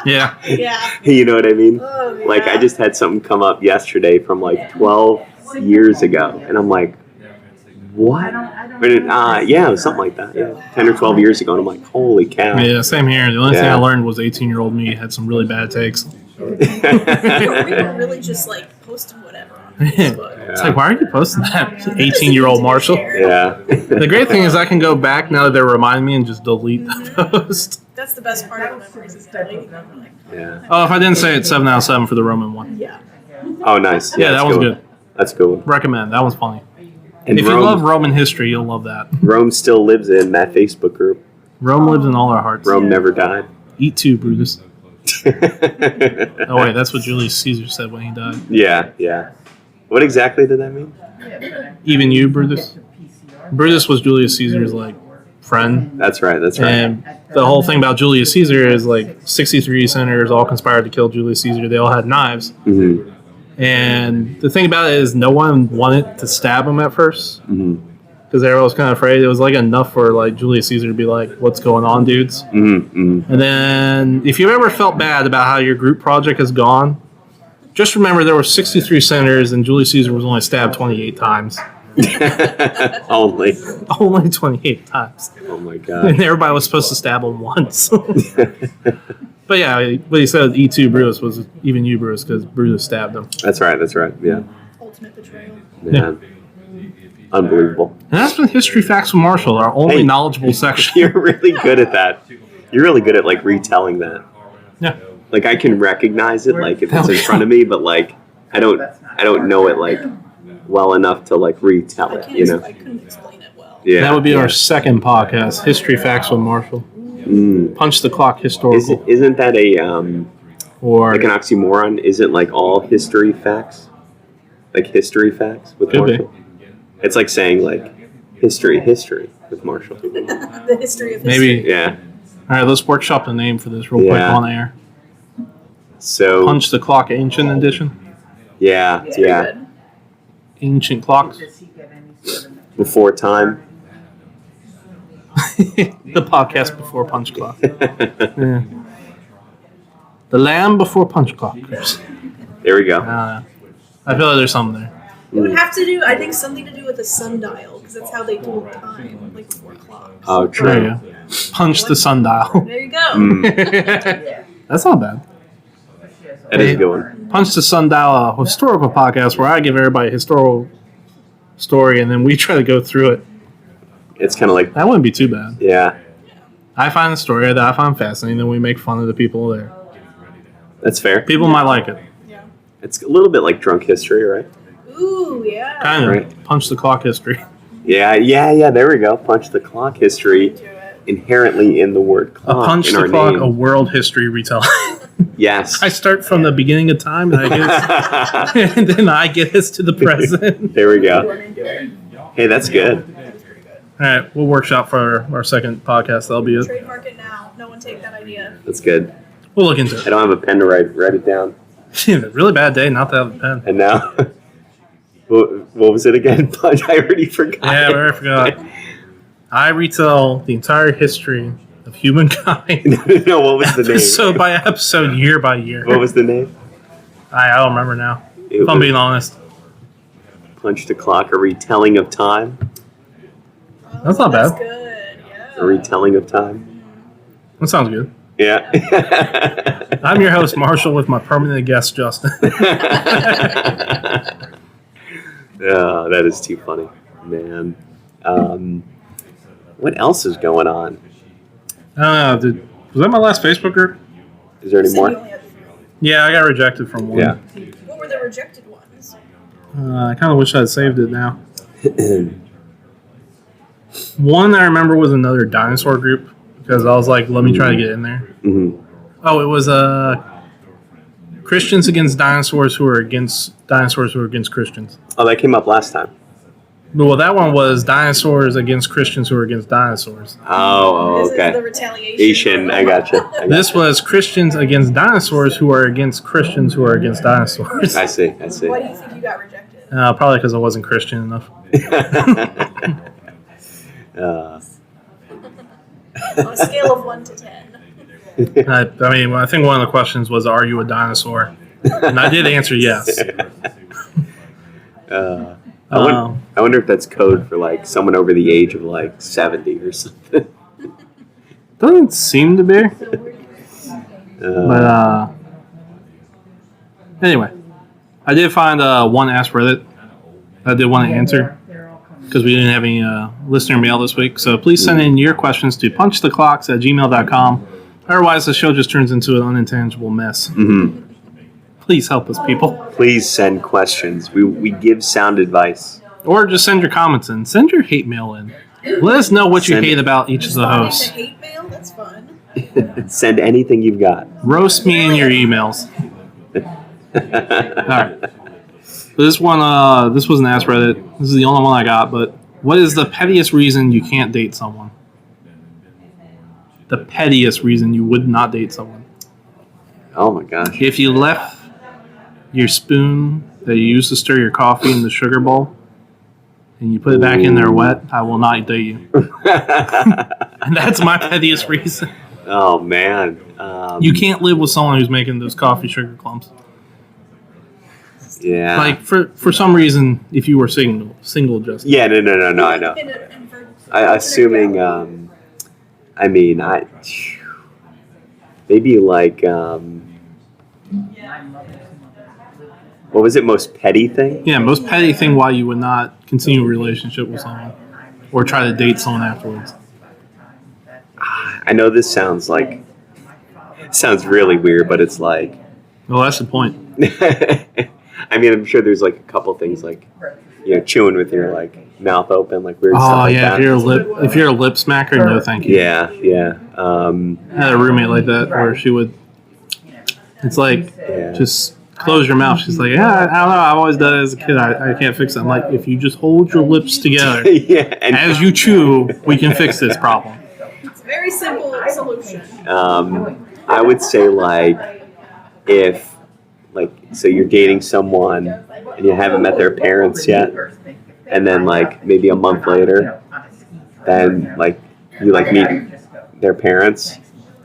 Yeah. Yeah. You know what I mean? Oh, yeah. Like I just had something come up yesterday from like 12 years ago, and I'm like, what? It was something like that. Yeah, 10 or 12 years ago, and I'm like, holy cow. Yeah, same here. The only thing I Yeah. learned was 18-year-old me had some really bad takes. We were really just like posting whatever on It's like, why are you posting that? 18-year-old Marshall. Yeah. The great thing is I can go back now that they're reminding me and just delete the post. That's the best part of the memories is deleting them. Like, Yeah. Oh, if I didn't say it, 7 out of 7 for the Roman one. yeah. Oh, nice. Yeah, that that's was good. good. That's a good one. Recommend. That one's funny. And If you love Roman history, you'll love that. Rome still lives in that Facebook group. Rome lives in all our hearts. Rome never died. Eat too, Brutus. Oh, wait, that's what Julius Caesar said when he died. Yeah. What exactly did that mean? Even you, Brutus? Brutus was Julius Caesar's, like, friend. That's right. And the whole thing about Julius Caesar is, like, 63 senators all conspired to kill Julius Caesar. They all had knives. Mm-hmm. And the thing about it is no one wanted to stab him at first. Mm-hmm. Because everyone was kind of afraid. It was, like, enough for, like, Julius Caesar to be like, what's going on, dudes? Mm-hmm. And then if you ever felt bad about how your group project has gone, just remember there were 63 senators and Julius Caesar was only stabbed 28 times. Only. Only 28 times. Oh my god. And everybody was supposed to stab him once. But yeah, what he said, E2 Brutus was even you, Brutus, because Brutus stabbed him. That's right. Yeah. Ultimate betrayal. Man. Unbelievable. And that's been History Facts with Marshall, our only knowledgeable section. You're really good at that. You're really good at, like, retelling that. Yeah. Like, I can recognize it, like, if it's in front of me, but, like, I don't know it, like, well enough to, like, retell it, you know? I couldn't explain it well. Yeah. That would be our second podcast, History Facts with Marshall. Punch the Clock Historical. Isn't that a, or like an oxymoron? Isn't, like, all history facts? Like, history facts with Could Marshall? It's like saying, like, history with Marshall. The history of maybe. history. Yeah. All right, let's workshop the name for this real quick on air. So. Punch the Clock Ancient Edition. Yeah. Good. Ancient Clocks. Before time. The podcast before Punch Clock. Yeah. The Lamb before Punch Clock. There we go. I feel like there's something there. It would have to do, I think, something to do with the sundial, because that's how they told time, like before clocks. Oh, true. There you go. Punch the sundial. There you go. That's not bad. That is a good one. Punch the Sundial, a historical podcast where I give everybody a historical story and then we try to go through it. It's kind of like. That wouldn't be too bad. Yeah. I find the story that I find fascinating, then we make fun of the people there. That's fair. People might like it. Yeah. It's a little bit like drunk history, right? Ooh, yeah. Kind of. Right. Punch the Clock history. Yeah. There we go. Punch the clock history. Inherently in the word clock. A Punch in the our Clock, name. a world history retelling. Yes. I start from the beginning of time and I get and then I get us to the present. There we go. Hey, that's good. All right, we'll workshop for our second podcast. That'll be it. Trademark it now. No one take that idea. That's good. We'll look into I it. don't have a pen to write it down. Really bad day not to have a pen. And now, what was it again? Punch. I already forgot. Yeah, I already forgot. I retell the entire history of humankind. No, what was the name? Episode by episode, year by year. What was the name? I don't remember now. It If I'm was being honest. Punch the Clock, a retelling of time. That's not bad. That's good, yeah. A retelling of time. That sounds good. Yeah. I'm your host, Marshall, with my permanent guest, Justin. Yeah, that is too funny, man. What else is going on? I don't know. Was that my last Facebook group? Is there any So you more? only had 3. Yeah, I got rejected from one. Yeah. What were the rejected ones? I kind of wish I'd saved it now. One I remember was another dinosaur group because I was like, let me try to get in there. Mm-hmm. Oh, it was Christians against dinosaurs who are against dinosaurs who are against Christians. Oh, that came up last time. Well, that one was dinosaurs against Christians who are against dinosaurs. Oh, This is the okay. retaliation. I gotcha. This was Christians against dinosaurs who are against Christians who are against dinosaurs. I see. Why do you think you got rejected? Probably because I wasn't Christian enough. On a scale of 1 to 10. I mean, I think one of the questions was, "Are you a dinosaur?" And I did answer yes. I wonder if that's code for like someone over the age of like 70 or something. Doesn't seem to be. But anyway, I did find one Ask Reddit I did want to answer because we didn't have any listener mail this week. So please send in your questions to punchtheclocks@gmail.com. Otherwise, the show just turns into an unintelligible mess. Mm-hmm. Please help us, people. Please send questions. We give sound advice. Or just send your comments in. Send your hate mail in. Let us know what you hate about each of the hosts. Hate mail? That's fun. Send anything you've got. Roast me in your emails. All right. This one, this was an Ask Reddit. This is the only one I got. But what is the pettiest reason you can't date someone? The pettiest reason you would not date someone. Oh my gosh. If you left your spoon that you used to stir your coffee in the sugar bowl and you put it back in there wet, I will not date you. And that's my pettiest reason. Oh man. You can't live with someone who's making those coffee sugar clumps. Yeah. Like for some reason, if you were single, just Yeah. No. I know. Assuming. I mean, maybe like. What was it? Most petty thing? Yeah, most petty thing why you would not continue a relationship with someone or try to date someone afterwards. I know this sounds really weird, but it's like. Well, that's the point. I mean, I'm sure there's like a couple things like, chewing with your like mouth open, like weird stuff like that. If you're a lip smacker, no, thank you. Yeah. I had a roommate like that where she would. It's like just close your mouth. She's like, yeah, I don't know. I've always done it as a kid. I can't fix it. I'm like, if you just hold your lips together, and as you chew, we can fix this problem. It's a very simple solution. I would say if so you're dating someone and you haven't met their parents yet, and then maybe a month later, then you meet their parents.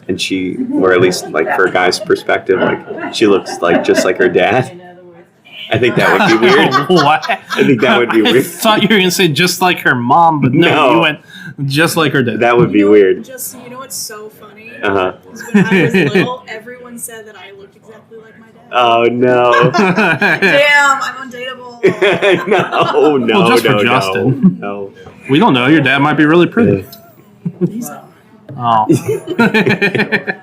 And she, or at least for a guy's perspective, she looks just like her dad. I think that would be weird. What? I think that would be weird. I thought you were going to say just like her mom, but no, you went just like her dad. That would be weird. What's so funny? Uh-huh. Is when I was little, everyone said that I looked exactly like my dad. Oh, no. Damn, I'm undateable. No. Well, just for Justin. No. We don't know. Your dad might be really pretty. He's not. Oh. That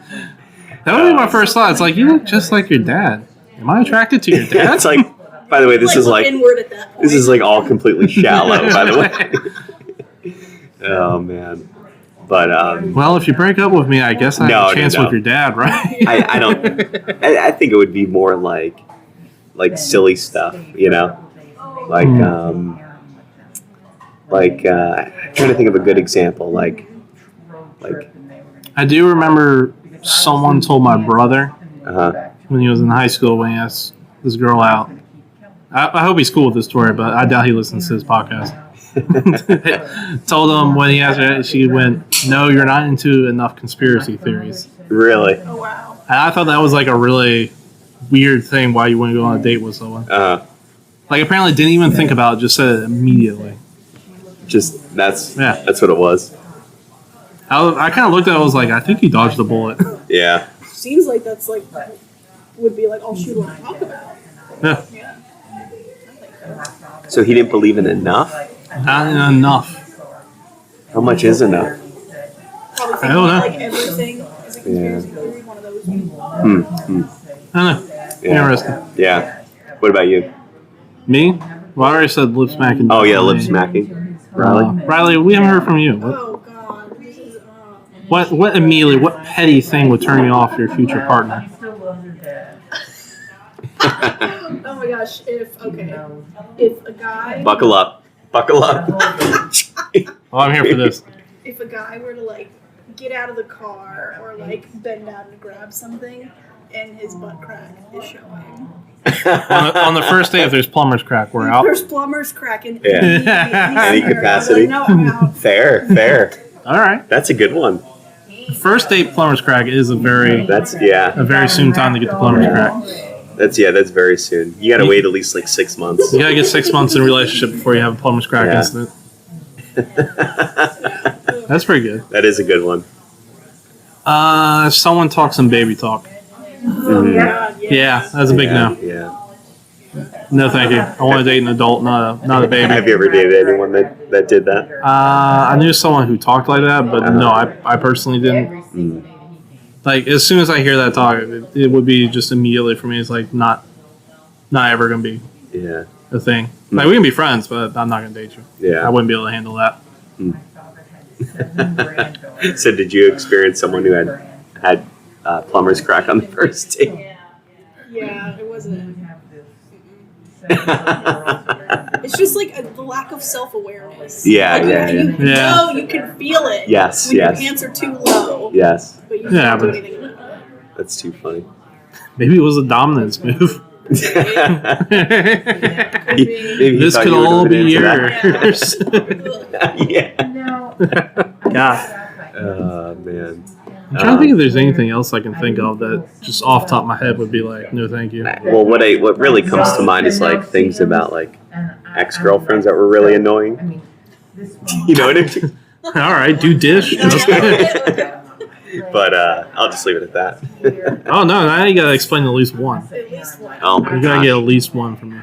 would be my first thought. It's like, you look just like your dad. Am I attracted to your dad? It's by the way, this is inward at that point. This is all completely shallow, by the way. Oh, man. But, well, if you break up with me, I guess I have a chance with your dad, right? I don't, I think it would be more like silly stuff, I'm trying to think of a good example, I do remember someone told my brother when he was in high school when he asked this girl out. I hope he's cool with this story, but I doubt he listens to his podcast. Told him when he asked her, she went, "No, you're not into enough conspiracy theories." Really? Oh, wow. And I thought that was a really weird thing why you wouldn't go on a date with someone. Apparently didn't even think about it, just said it immediately. That's what it was. I kind of looked at it, I was like, I think he dodged a bullet. Yeah. Seems like that's would be all she would want to talk about. Yeah. So he didn't believe in enough? Not enough. How much is enough? I don't know. Everything is a conspiracy theory, one of those. I don't know. Interesting. Yeah. What about you? Me? Well, I already said lip smacking. Oh, yeah, lip smacking. Rylee? Rylee, we haven't heard from you. Oh, God. This is, What immediately, what petty thing would turn you off your future partner? oh my gosh, if a guy... Buckle up. Oh, I'm here for this. If a guy were to, get out of the car or, bend down to grab something and his butt crack is showing. on the first day, if there's plumber's crack, we're out. There's plumber's crack in any capacity. No, I'm out. Fair. All right. That's a good one. First date plumber's crack is a very soon time to get the plumber's crack. That's very soon. You gotta wait at least 6 months. You gotta get 6 months in a relationship before you have a plumber's crack incident. That's pretty good. That is a good one. Someone talks some baby talk. Oh, God, Yeah, that's a big no. Yeah. No, thank you. I want to date an adult, not a baby. Have you ever dated anyone that did that? I knew someone who talked like that, but no, I personally didn't. Mm. Like, as soon as I hear that talk, it would be just immediately for me. It's like not ever gonna be a thing. Like, we can be friends, but I'm not gonna date you. Yeah. I wouldn't be able to handle that. So, did you experience someone who had plumber's crack on the first date? Yeah, it wasn't. It's just like the lack of self-awareness. Yeah, like, yeah, you yeah. know, you can feel it. Yes, when yes. your pants are too low. Yes. But you Yeah, can't do but- anything about it. That's too funny. Maybe it was a dominance move. Maybe he This thought could you were all going be into that. yours. Yeah. God. Oh, man. I'm trying to think if there's anything else I can think of that just off the top of my head would be like, no, thank you. Well, what really comes to mind is like things about like ex-girlfriends that were really annoying. You know what I mean? All right, do dish. But I'll just leave it at that. Oh, no, now you gotta explain at least one. At least one. Oh my You gotta get at gosh. least one from me.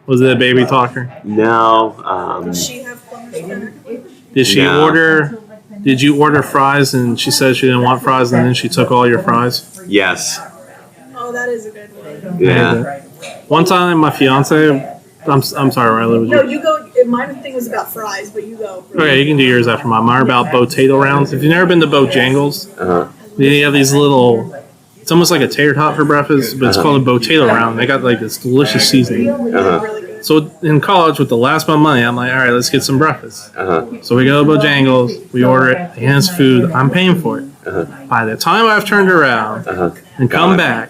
Was it a baby talker? No. Did she have plumber's crack? Did she No. order? Did you order fries and she said she didn't want fries and then she took all your fries? Yes. Oh, that is a good one. Yeah. One time, my fiance. I'm sorry, Rylee. Was No, you? you go. My thing was about fries, but you go. Okay, you can do yours after mine. Mine are about potato rounds. If you've never been to Bojangles, Uh-huh. they have these little. It's almost like a tater tot for breakfast, but it's called a potato round. They got like this delicious seasoning. Uh-huh. Really good. So in college, with the last month of money, I'm like, all right, let's get some breakfast. Uh-huh. So we go to Bojangles, we order it, and it's food. I'm paying for it. Uh-huh. By the time I've turned around Uh-huh. and come God. back,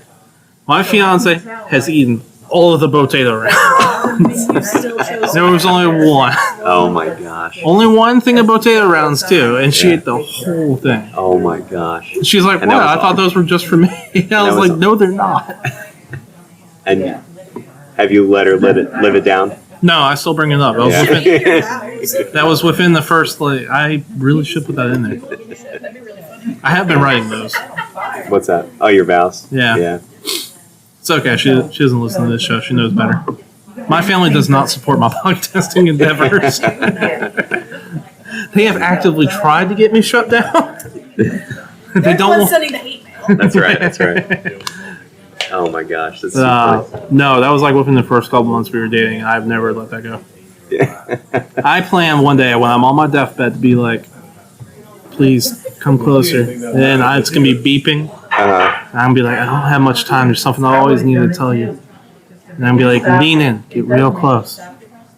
my fiance has eaten all of the potato rounds. You still chose. There was only one. Oh my gosh. Only one thing of potato rounds, too, and she ate the whole thing. Oh my gosh. She's like, And what? that was I thought those were just for me. I was was like, no, they're not. And have you let her live it down? No, I still bring it up. Yeah. That was within the first, like, I really should put that in there. That'd be really funny. I have been writing those. What's that? Oh, your vows? Yeah. Yeah. It's okay. She doesn't listen to this show. She knows better. My family does not support my podcasting endeavors. They have actively tried to get me shut down. They don't want. Sending the hate mail. That's right. That's right. Oh my gosh. That's so funny. No, that was like within the first couple months we were dating, and I've never let that go. Yeah. I plan one day when I'm on my deathbed to be like, please come closer. And then it's going to be beeping. And I'm going to be like, I don't have much time. There's something I always need to tell you. And I'm going to be like, lean in. Get real close.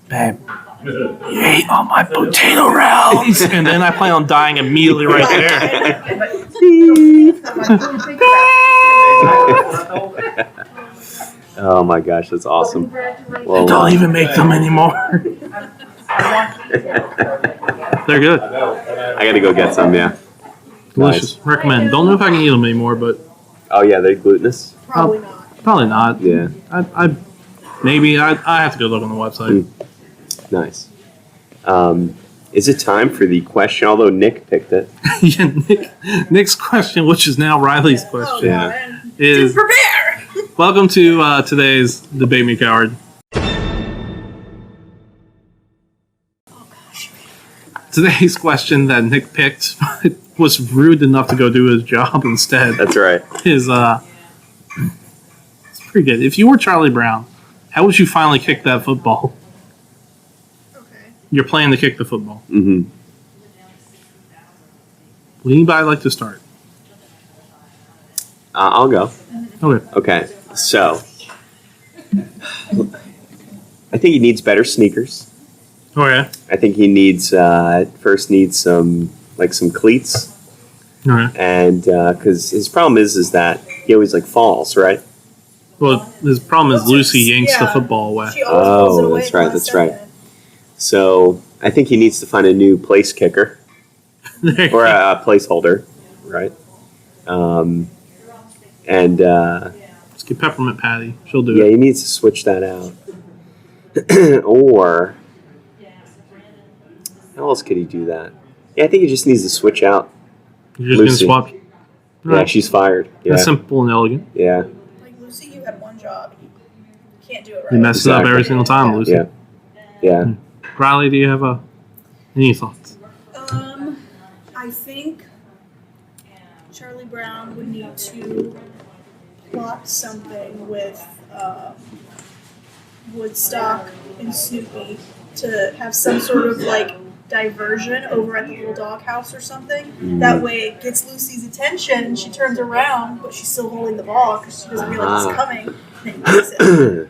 Babe, you ate all my potato rounds. And then I plan on dying immediately right there. Oh my gosh, that's awesome. Well, Don't even make them anymore. They're good. I gotta go get some. Yeah. Delicious. Nice. Recommend. Don't know if I can eat them anymore, but Oh yeah, they're glutinous. Probably not. probably not. Yeah. I have to go look on the website. Nice. Is it time for the question? Although Nick picked it. Yeah, Nick's question, which is now Riley's Oh, question, Yeah. God. is Prepare! welcome to today's Debate Me Coward. Today's question that Nick picked was rude enough to go do his job instead. That's right. It's pretty good. If you were Charlie Brown, how would you finally kick that football? Okay. You're planning to kick the football. Mm-hmm. Would anybody like to start? I'll go. Okay. Okay. So, I think he needs better sneakers. Okay. I think he needs first needs some cleats, Okay. and because his problem is that he always falls, right? Well, his problem is Lucy yanks the Yeah. football away. She always pulls it away that's at the right, last that's right. second. So I think he needs to find a new place kicker or a placeholder, right? And Let's get Peppermint Patty. She'll do yeah, it. he needs to switch that out. Or how else could he do that? Yeah, I think he just needs to switch out. You're just Lucy. going to swap. Yeah, she's fired. Yeah, That's simple and elegant. yeah. Like, Lucy, you had one job. can't do it right. You mess it up every single time, Lucy. Yeah. Yeah. Rylee, do you have any thoughts? I think Charlie Brown would need to plot something with Woodstock and Snoopy to have some sort of like diversion over at the little doghouse or something. That way it gets Lucy's attention and she turns around, but she's still holding the ball because she doesn't realize it's coming. And then he gets it.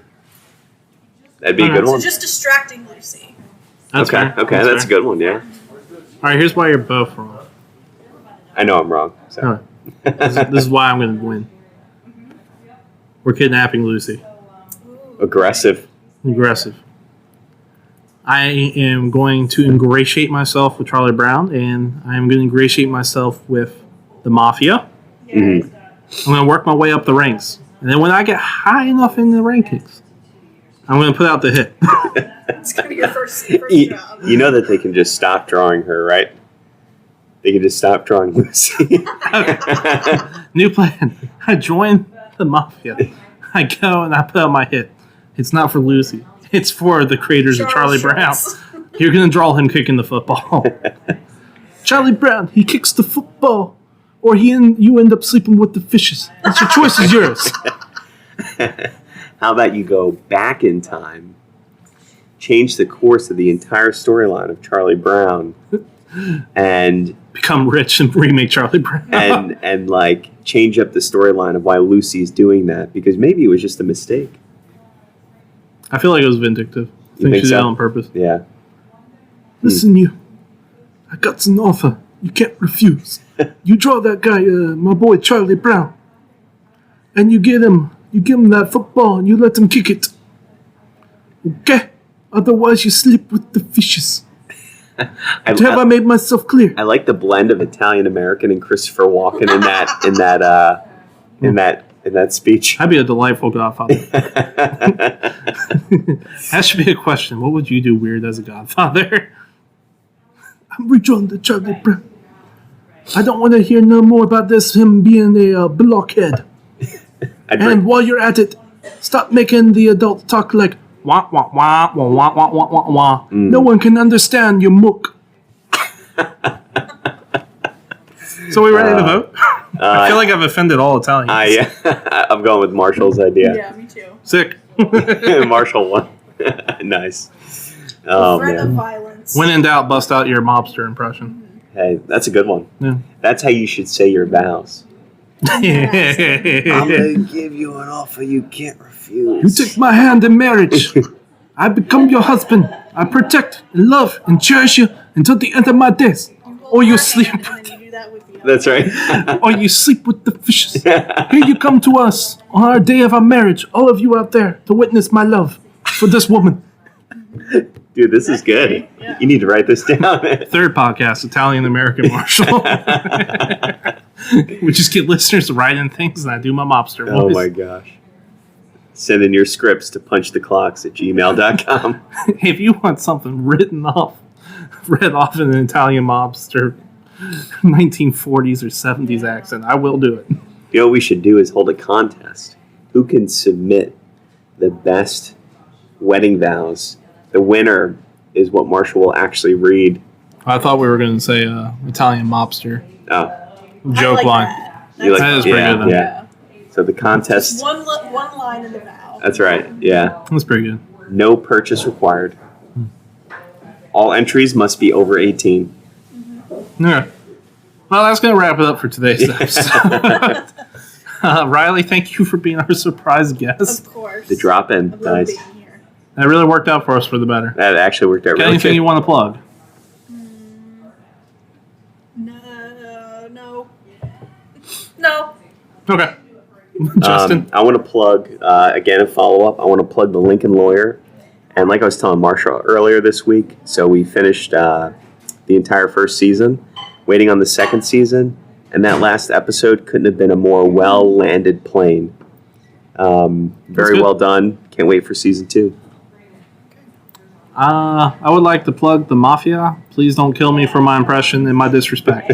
That'd be a good one. So just distracting Lucy. That's fair. Okay, that's a good one, yeah. All right, here's why you're both wrong. I know I'm wrong. So. All right. This is why I'm going to win. We're kidnapping Lucy. Aggressive. I am going to ingratiate myself with Charlie Brown, and I am going to ingratiate myself with the Mafia. Mm-hmm. I'm going to work my way up the ranks. And then when I get high enough in the rankings, I'm going to put out the hit. It's going to be your first job. You know that they can just stop drawing her, right? They can just stop drawing Lucy. New plan. I join the Mafia. I go and I put out my hit. It's not for Lucy. It's for the creators of Charlie Brown. You're going to draw him kicking the football. Charlie Brown, he kicks the football. Or you end up sleeping with the fishes. It's your choice is yours. How about you go back in time, change the course of the entire storyline of Charlie Brown, and become rich and remake Charlie Brown. and like change up the storyline of why Lucy's doing that, because maybe it was just a mistake. I feel like it was vindictive. I think she did it on purpose. Yeah. Listen, you. I got an offer. You can't refuse. You draw that guy, my boy Charlie Brown, and you give him that football and you let him kick it. Okay? Otherwise, you sleep with the fishes. Have I made myself clear? I like the blend of Italian American and Christopher Walken in that speech. That'd be a delightful Godfather. That should be a question. What would you do weird as a Godfather? I'm rejoined to Charlie Brown. I don't want to hear no more about this, him being a blockhead. And while you're at it, stop making the adults talk like wah, wah, wah, wah, wah, wah, wah, wah, wah. No one can understand your mook. So we ready to vote? I feel like I've offended all Italians. I'm going with Marshal's idea. Yeah, me too. Sick. Marshal won. Nice. Oh, Threat of man. violence. When in doubt, bust out your mobster impression. Hey, that's a good one. Yeah. That's how you should say your vows. I'm You going to give you an offer you can't refuse. take my hand in marriage. I become your husband. I protect, and love, and cherish you until the end of my days. Or you sleep. And then you do that with the That's right. Or you sleep with the fishes. Here you come to us on our day of our marriage, all of you out there, to witness my love for this woman. Dude, this is good. Yeah. You need to write this down. Third podcast, Italian American Marshal. We just get listeners to write in things, and I do my mobster voice. Oh my gosh. Send in your scripts to punchtheclocks@gmail.com. If you want something read off in an Italian mobster 1940s or 70s accent, I will do it. You know what we should do is hold a contest. Who can submit the best wedding vows? The winner is what Marshall will actually read. I thought we were going to say Italian mobster. Oh, Joke line. That is pretty good then. Yeah. So the contest. One line in the vow. That's right. Yeah. That's pretty good. No purchase required. All entries must be over 18. Yeah. Well, that's going to wrap it up for today's episode. Rylee, thank you for being our surprise guest. Of course. The drop in. I love Nice. being here. That really worked out for us for the better. That actually worked out Got really anything good. you want to plug? No. Okay. Justin? I want to plug, again, a follow-up. I want to plug The Lincoln Lawyer. And like I was telling Marshall earlier this week, so we finished the entire first season, waiting on the second season, and that last episode couldn't have been a more well-landed plane. Very well done. Can't wait for season 2. I would like to plug the Mafia. Please don't kill me for my impression and my disrespect.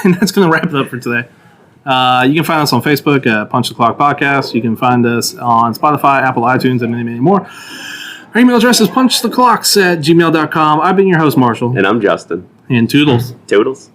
And that's going to wrap it up for today. You can find us on Facebook at Punch the Clock Podcast. You can find us on Spotify, Apple, iTunes, and many, many more. Our email address is punchtheclocks@gmail.com. I've been your host, Marshall. And I'm Justin. And toodles. Toodles.